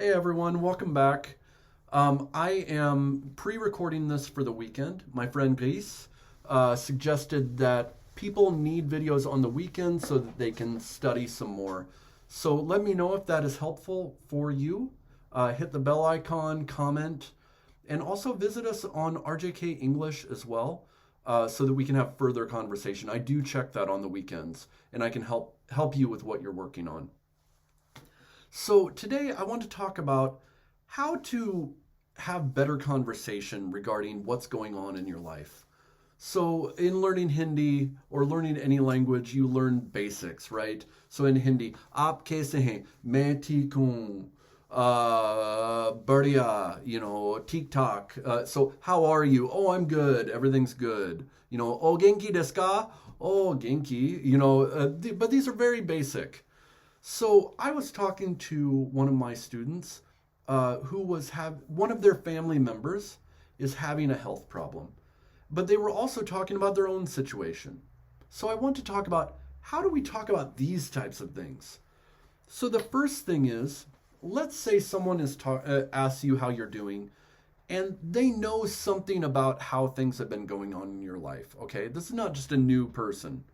Hey everyone, welcome back. I am pre-recording this for the weekend. My friend Gris suggested that people need videos on the weekend so that they can study some more. So let me know if that is helpful for you. Hit the bell icon, comment, and also visit us on RJK English as well, so that we can have further conversation. I do check that on the weekends, and I can help you with what you're working on. So today I want to talk about how to have better conversation regarding what's going on in your life. So in learning Hindi or learning any language, you learn basics, right? So in Hindi, आप कैसे हैं? मैं ठीक हूँ. बढ़िया, ठीक ठाक. So how are you? Oh, I'm good. Everything's good. Oh, genki desu ka? Oh, genki. But these are very basic. So I was talking to one of my students who was one of their family members is having a health problem, but they were also talking about their own situation. So I want to talk about how do we talk about these types of things. So the first thing is, let's say someone asks you how you're doing, and they know something about how things have been going on in your life. Okay, this is not just a new person.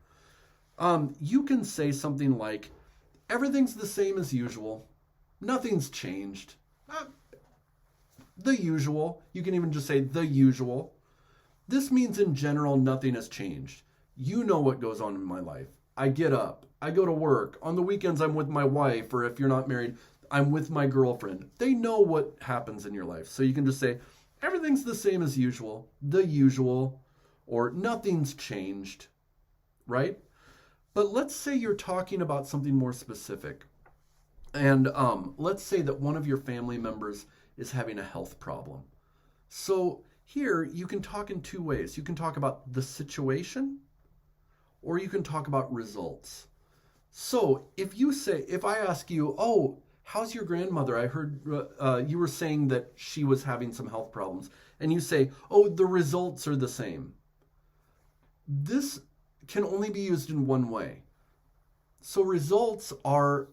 You can say something like, everything's the same as usual. Nothing's changed. The usual. You can even just say the usual. This means in general nothing has changed. You know what goes on in my life. I get up. I go to work. On the weekends I'm with my wife, or if you're not married, I'm with my girlfriend. They know what happens in your life. So you can just say, everything's the same as usual. The usual. Or nothing's changed. Right? But let's say you're talking about something more specific. And let's say that one of your family members is having a health problem. So here you can talk in two ways. You can talk about the situation, or you can talk about results. So if I ask you, oh, how's your grandmother? I heard you were saying that she was having some health problems. And you say, oh, the results are the same. This can only be used in one way. So results are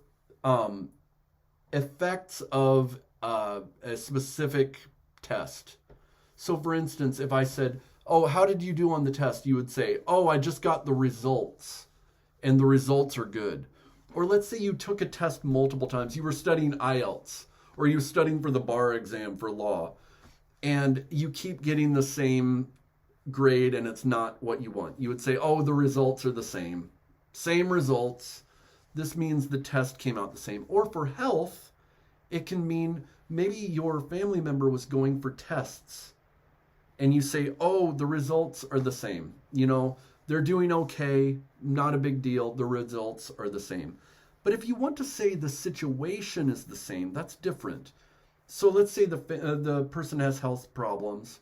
effects of a specific test. So for instance, if I said, oh, how did you do on the test? You would say, oh, I just got the results, and the results are good. Or let's say you took a test multiple times. You were studying IELTS, or you were studying for the bar exam for law, and you keep getting the same grade and it's not what you want. You would say, oh, the results are the same. Same results. This means the test came out the same. Or for health, it can mean maybe your family member was going for tests and you say, oh, the results are the same. They're doing okay, not a big deal. The results are the same. But if you want to say the situation is the same, that's different. So let's say the person has health problems.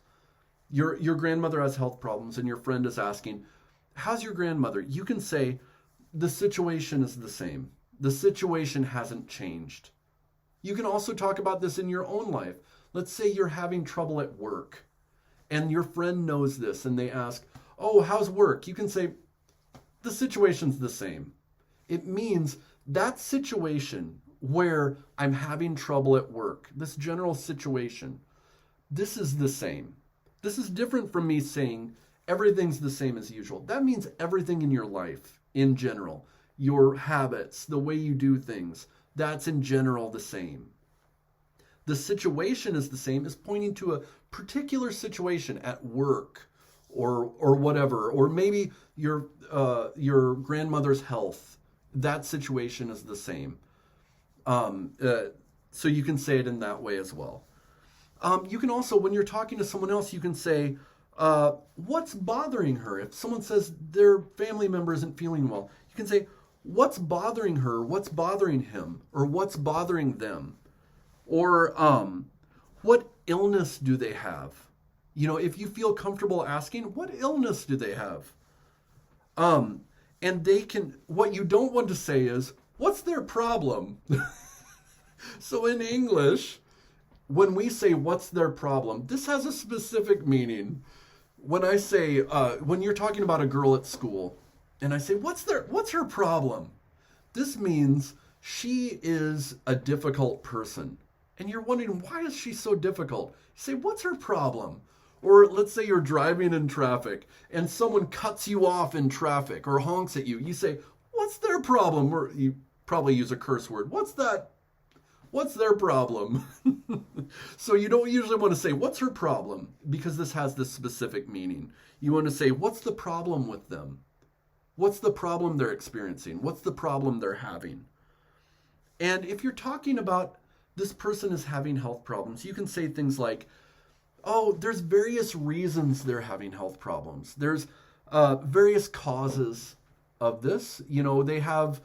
Your grandmother has health problems, and your friend is asking, how's your grandmother? You can say, the situation is the same. The situation hasn't changed. You can also talk about this in your own life. Let's say you're having trouble at work, and your friend knows this, and they ask, oh, how's work? You can say, the situation's the same. It means that situation where I'm having trouble at work, this general situation, this is the same. This is different from me saying everything's the same as usual. That means everything in your life, in general, your habits, the way you do things, that's in general the same. The situation is the same is pointing to a particular situation at work or whatever, or maybe your grandmother's health. That situation is the same. So you can say it in that way as well. You can also, when you're talking to someone else, you can say, what's bothering her? If someone says their family member isn't feeling well, you can say, what's bothering her? What's bothering him? Or what's bothering them? Or what illness do they have? If you feel comfortable asking, what illness do they have? And what you don't want to say is, what's their problem? So in English, when we say what's their problem, this has a specific meaning. When I say, when you're talking about a girl at school, and I say, what's her problem? This means she is a difficult person. and you're wondering, why is she so difficult? You say, what's her problem? Or let's say you're driving in traffic and someone cuts you off in traffic or honks at you. You say, what's their problem? Or you probably use a curse word. What's that? What's their problem? So you don't usually want to say, what's her problem? Because this has this specific meaning. You want to say, what's the problem with them? What's the problem they're experiencing? What's the problem they're having? And if you're talking about this person is having health problems, you can say things like, oh, there's various reasons they're having health problems. There's various causes of this. You know, they have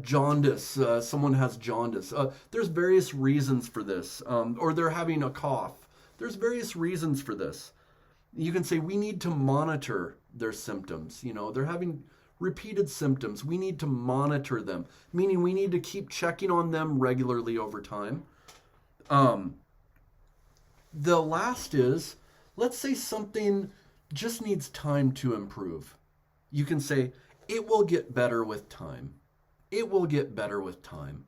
jaundice. Someone has jaundice. There's various reasons for this. Or they're having a cough. There's various reasons for this. You can say we need to monitor their symptoms. You know, they're having repeated symptoms. We need to monitor them, meaning we need to keep checking on them regularly over time. The last is, let's say something just needs time to improve. You can say, it will get better with time. It will get better with time.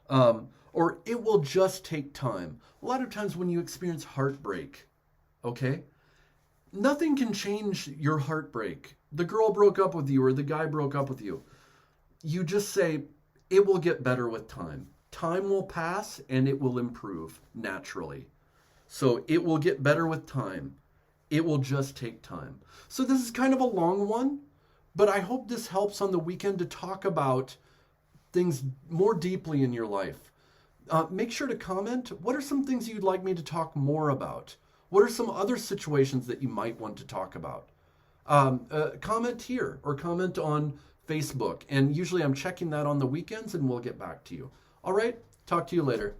Or it will just take time. A lot of times when you experience heartbreak, okay, nothing can change your heartbreak. The girl broke up with you or the guy broke up with you. You just say, it will get better with time. Time will pass and it will improve naturally. So it will get better with time. It will just take time. So this is kind of a long one, but I hope this helps on the weekend to talk about things more deeply in your life. Make sure to comment. What are some things you'd like me to talk more about? What are some other situations that you might want to talk about? Comment here or comment on Facebook. And usually I'm checking that on the weekends and we'll get back to you. All right, talk to you later.